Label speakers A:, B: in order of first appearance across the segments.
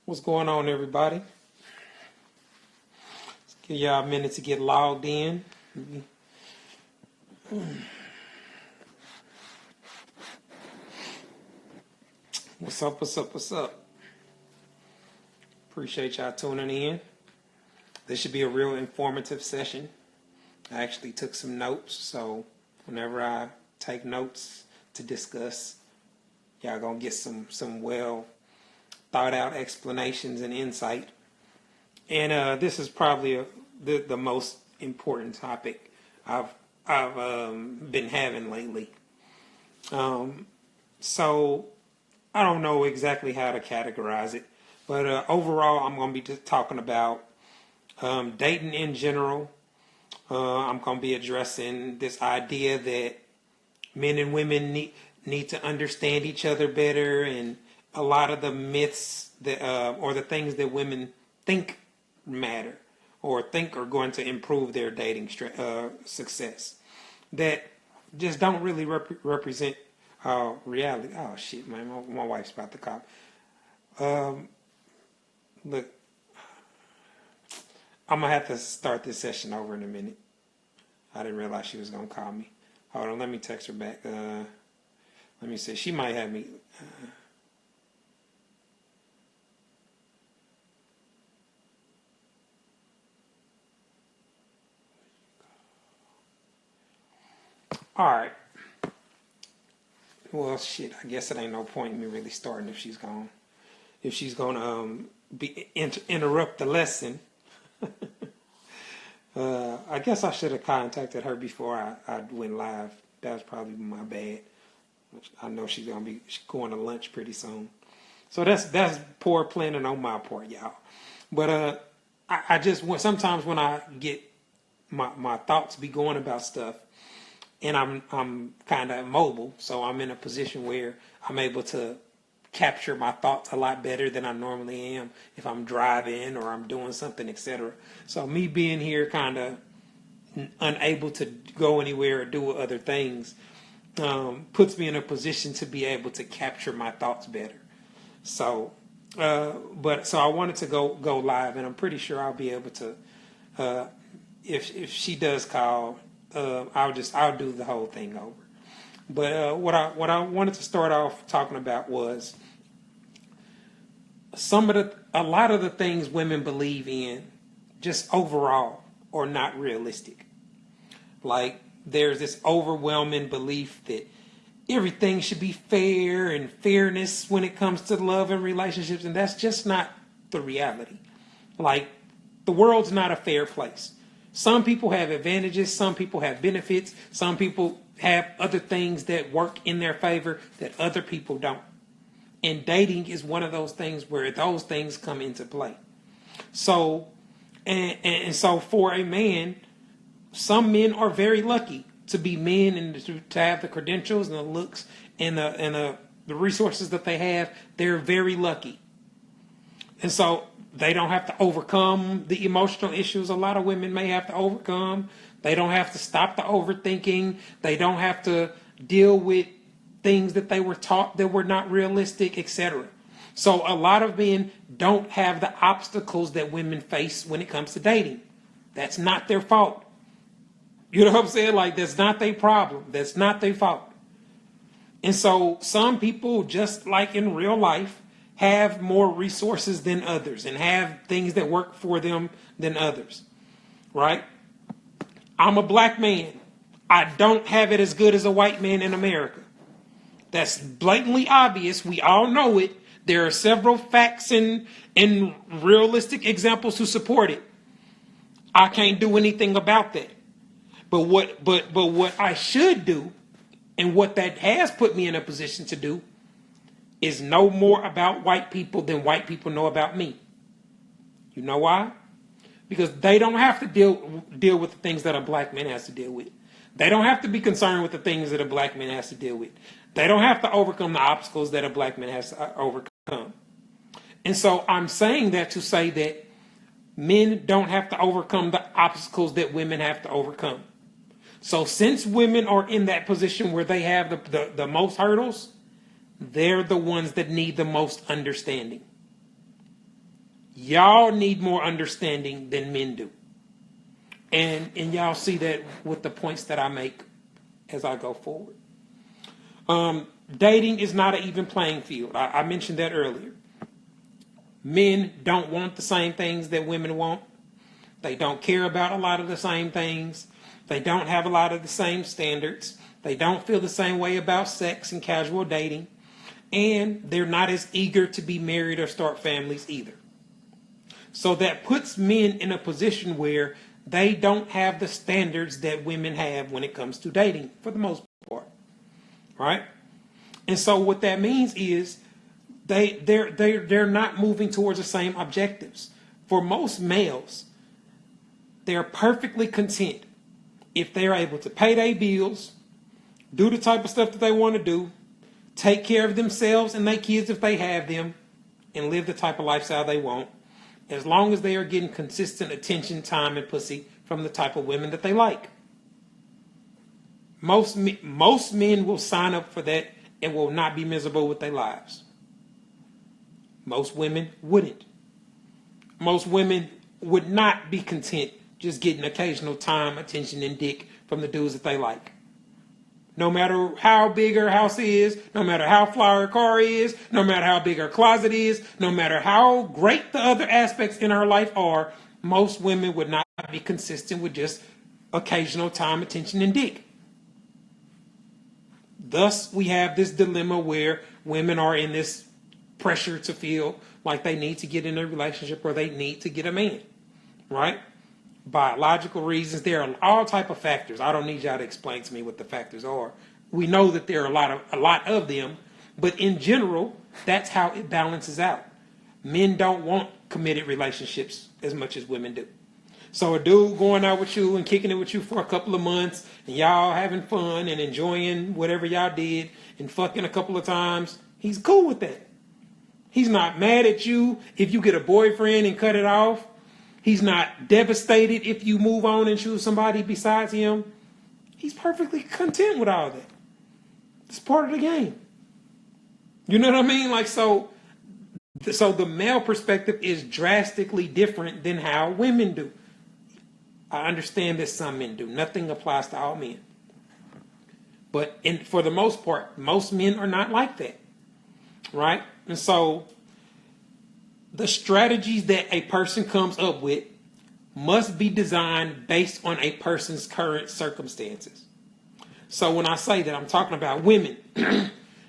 A: What's going on, everybody? Let's give y'all a minute to get logged in. What's up, what's up, what's up? Appreciate y'all tuning in. This should be a real informative session. I actually took some notes, so whenever I take notes to discuss, y'all gonna get some well thought out explanations and insight. And this is probably the most important topic I've been having lately. So I don't know exactly how to categorize it, but overall, I'm going to be talking about dating in general. I'm going to be addressing this idea that men and women need to understand each other better, and a lot of the myths that or the things that women think matter or think are going to improve their dating success that just don't really represent reality. Oh shit, man, my wife's about to call. Look, I'm gonna have to start this session over in a minute. I didn't realize she was gonna call me. Hold on, let me text her back. Let me see. She might have me. All right. Well, shit. I guess it ain't no point in me really starting if she's gone. If she's gonna interrupt the lesson. I guess I should have contacted her before I went live. That was probably my bad. I know she's going to lunch pretty soon. So that's poor planning on my part, y'all. But I just sometimes when I get my thoughts be going about stuff, and I'm kind of mobile, so I'm in a position where I'm able to capture my thoughts a lot better than I normally am if I'm driving or I'm doing something, etc. So me being here kind of unable to go anywhere or do other things puts me in a position to be able to capture my thoughts better. So, so I wanted to go live, and I'm pretty sure I'll be able to. If she does call, I'll do the whole thing over. But what I wanted to start off talking about was a lot of the things women believe in, just overall, are not realistic. Like there's this overwhelming belief that everything should be fair and fairness when it comes to love and relationships, and that's just not the reality. Like the world's not a fair place. Some people have advantages, some people have benefits, some people have other things that work in their favor that other people don't. And dating is one of those things where those things come into play. So, and so for a man, some men are very lucky to be men and to have the credentials and the looks and the resources that they have. They're very lucky. And so they don't have to overcome the emotional issues a lot of women may have to overcome. They don't have to stop the overthinking. They don't have to deal with things that they were taught that were not realistic, etc. So a lot of men don't have the obstacles that women face when it comes to dating. That's not their fault. You know what I'm saying? Like, that's not their problem. That's not their fault. And so some people, just like in real life, have more resources than others and have things that work for them than others. Right? I'm a black man. I don't have it as good as a white man in America. That's blatantly obvious. We all know it. There are several facts and realistic examples to support it. I can't do anything about that. But what I should do, and what that has put me in a position to do, is know more about white people than white people know about me. You know why? Because they don't have to deal with the things that a black man has to deal with. They don't have to be concerned with the things that a black man has to deal with. They don't have to overcome the obstacles that a black man has to overcome. And so I'm saying that to say that men don't have to overcome the obstacles that women have to overcome. So since women are in that position where they have the most hurdles, they're the ones that need the most understanding. Y'all need more understanding than men do. And y'all see that with the points that I make as I go forward. Dating is not an even playing field. I mentioned that earlier. Men don't want the same things that women want. They don't care about a lot of the same things. They don't have a lot of the same standards. They don't feel the same way about sex and casual dating. And they're not as eager to be married or start families either. So that puts men in a position where they don't have the standards that women have when it comes to dating, for the most part. Right? And so what that means is they're not moving towards the same objectives. For most males, they're perfectly content if they're able to pay their bills, do the type of stuff that they want to do, take care of themselves and their kids if they have them, and live the type of lifestyle they want, as long as they are getting consistent attention, time, and pussy from the type of women that they like. Most men will sign up for that and will not be miserable with their lives. Most women wouldn't. Most women would not be content just getting occasional time, attention, and dick from the dudes that they like. No matter how big her house is, no matter how fly her car is, no matter how big her closet is, no matter how great the other aspects in her life are, most women would not be consistent with just occasional time, attention, and dick. Thus, we have this dilemma where women are in this pressure to feel like they need to get in a relationship or they need to get a man, right? Biological reasons. There are all type of factors. I don't need y'all to explain to me what the factors are. We know that there are a lot of them, but in general, that's how it balances out. Men don't want committed relationships as much as women do. So a dude going out with you and kicking it with you for a couple of months and y'all having fun and enjoying whatever y'all did and fucking a couple of times, he's cool with that. He's not mad at you if you get a boyfriend and cut it off. He's not devastated if you move on and choose somebody besides him. He's perfectly content with all that. It's part of the game. You know what I mean? Like, so the male perspective is drastically different than how women do. I understand that some men do. Nothing applies to all men. But for the most part, most men are not like that. Right? And so the strategies that a person comes up with must be designed based on a person's current circumstances. So when I say that, I'm talking about women.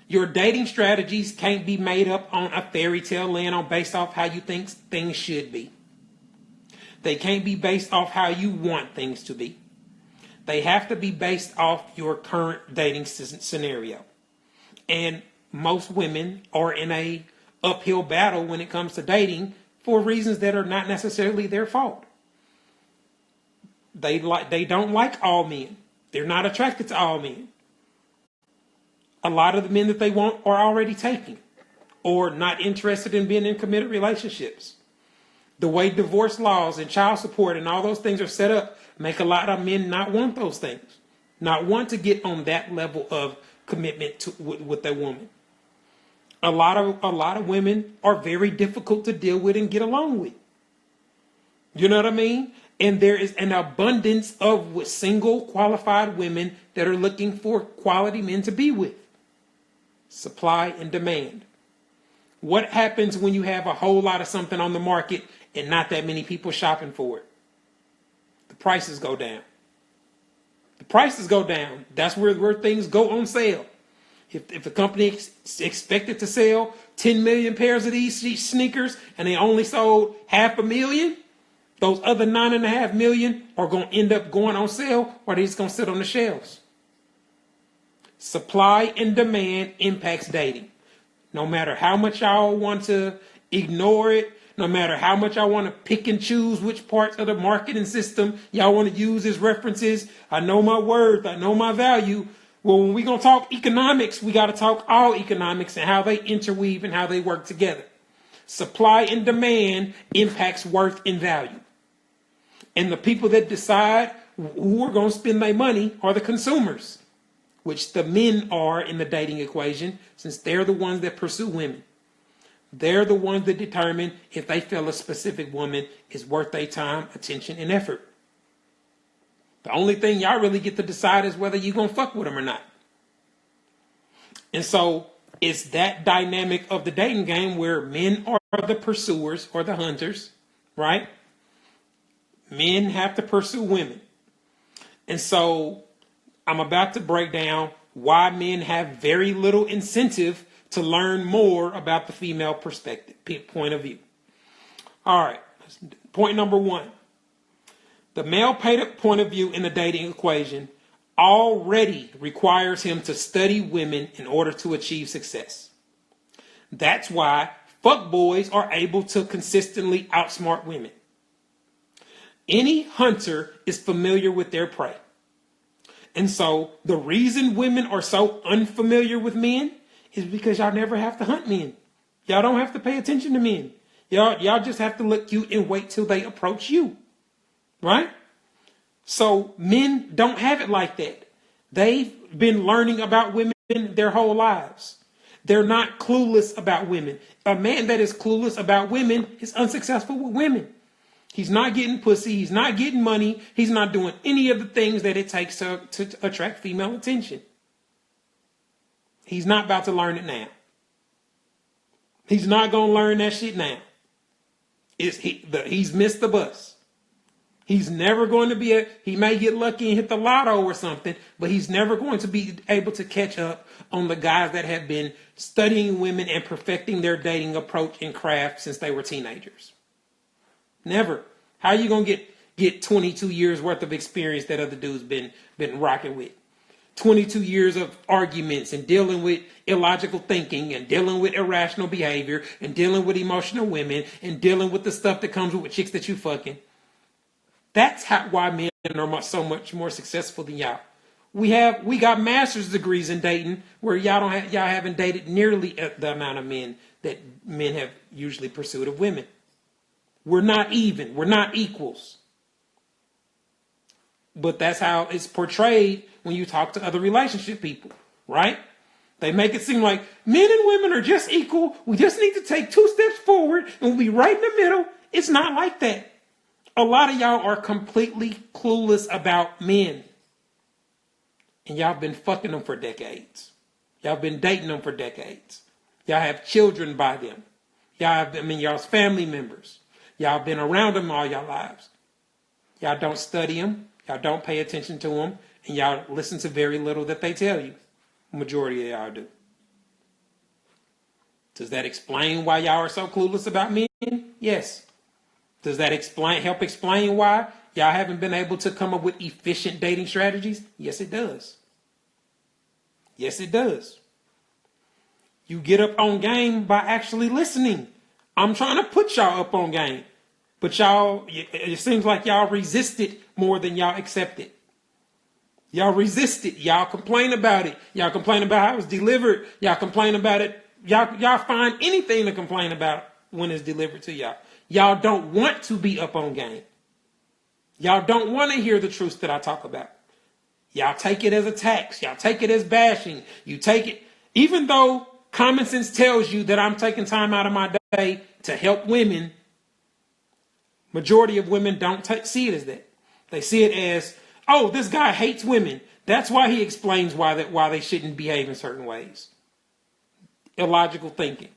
A: Your dating strategies can't be made up on a fairy tale land based off how you think things should be. They can't be based off how you want things to be. They have to be based off your current dating scenario. And most women are in a uphill battle when it comes to dating for reasons that are not necessarily their fault. They don't like all men. They're not attracted to all men. A lot of the men that they want are already taken or not interested in being in committed relationships. The way divorce laws and child support and all those things are set up make a lot of men not want those things, not want to get on that level of commitment with their woman. A lot of women are very difficult to deal with and get along with. You know what I mean? And there is an abundance of single qualified women that are looking for quality men to be with. Supply and demand. What happens when you have a whole lot of something on the market and not that many people shopping for it? The prices go down. The prices go down. That's where things go on sale. If a company expected to sell 10 million pairs of these sneakers and they only sold 500,000, those other 9.5 million are going to end up going on sale, or they're just going to sit on the shelves. Supply and demand impacts dating. No matter how much y'all want to ignore it, no matter how much y'all want to pick and choose which parts of the marketing system y'all want to use as references. I know my worth. I know my value. Well, when we're going to talk economics, we got to talk all economics and how they interweave and how they work together. Supply and demand impacts worth and value. And the people that decide who are going to spend their money are the consumers, which the men are in the dating equation, since they're the ones that pursue women. They're the ones that determine if they feel a specific woman is worth their time, attention, and effort. The only thing y'all really get to decide is whether you're going to fuck with them or not. And so it's that dynamic of the dating game where men are the pursuers or the hunters, right? Men have to pursue women. And so I'm about to break down why men have very little incentive to learn more about the female perspective, point of view. All right, point number one. The male point of view in the dating equation already requires him to study women in order to achieve success. That's why fuckboys are able to consistently outsmart women. Any hunter is familiar with their prey. And so the reason women are so unfamiliar with men is because y'all never have to hunt men. Y'all don't have to pay attention to men. Y'all just have to look cute and wait till they approach you. Right? So men don't have it like that. They've been learning about women their whole lives. They're not clueless about women. A man that is clueless about women is unsuccessful with women. He's not getting pussy. He's not getting money. He's not doing any of the things that it takes to attract female attention. He's not about to learn it now. He's not going to learn that shit now. He's missed the bus. He's never going to be he may get lucky and hit the lotto or something, but he's never going to be able to catch up on the guys that have been studying women and perfecting their dating approach and craft since they were teenagers. Never. How are you going to get 22 years worth of experience that other dudes been rocking with? 22 years of arguments and dealing with illogical thinking and dealing with irrational behavior and dealing with emotional women and dealing with the stuff that comes with chicks that you fucking. That's why men are so much more successful than y'all. We got master's degrees in dating where y'all haven't dated nearly the amount of men that men have usually pursued of women. We're not even. We're not equals. But that's how it's portrayed when you talk to other relationship people, right? They make it seem like men and women are just equal. We just need to take 2 steps forward and we'll be right in the middle. It's not like that. A lot of y'all are completely clueless about men. And y'all been fucking them for decades. Y'all been dating them for decades. Y'all have children by them. Y'all's family members. Y'all been around them all your lives. Y'all don't study them. Y'all don't pay attention to them. And y'all listen to very little that they tell you. Majority of y'all do. Does that explain why y'all are so clueless about men? Yes. Does that help explain why y'all haven't been able to come up with efficient dating strategies? Yes, it does. Yes, it does. You get up on game by actually listening. I'm trying to put y'all up on game. But y'all, it seems like y'all resist it more than y'all accept it. Y'all resist it. Y'all complain about it. Y'all complain about how it's delivered. Y'all complain about it. Y'all find anything to complain about when it's delivered to y'all. Y'all don't want to be up on game. Y'all don't want to hear the truths that I talk about. Y'all take it as attacks. Y'all take it as bashing. You take it, even though common sense tells you that I'm taking time out of my day to help women, majority of women don't see it as that. They see it as, oh, this guy hates women. That's why he explains why they shouldn't behave in certain ways. Illogical thinking.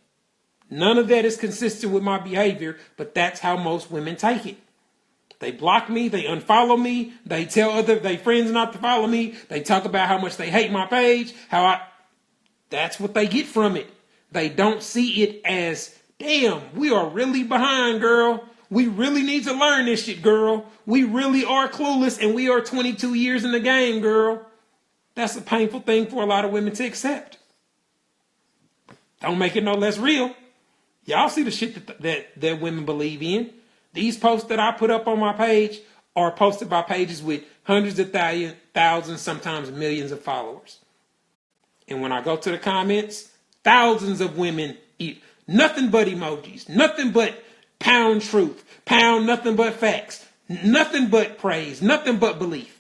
A: None of that is consistent with my behavior, but that's how most women take it. They block me, they unfollow me, they tell their friends not to follow me, they talk about how much they hate my page, that's what they get from it. They don't see it as, damn, we are really behind, girl. We really need to learn this shit, girl. We really are clueless and we are 22 years in the game, girl. That's a painful thing for a lot of women to accept. Don't make it no less real. Y'all see the shit that women believe in. These posts that I put up on my page are posted by pages with hundreds of thousands, sometimes millions of followers. And when I go to the comments, thousands of women eat nothing but emojis, nothing but pound truth, pound nothing but facts, nothing but praise, nothing but belief.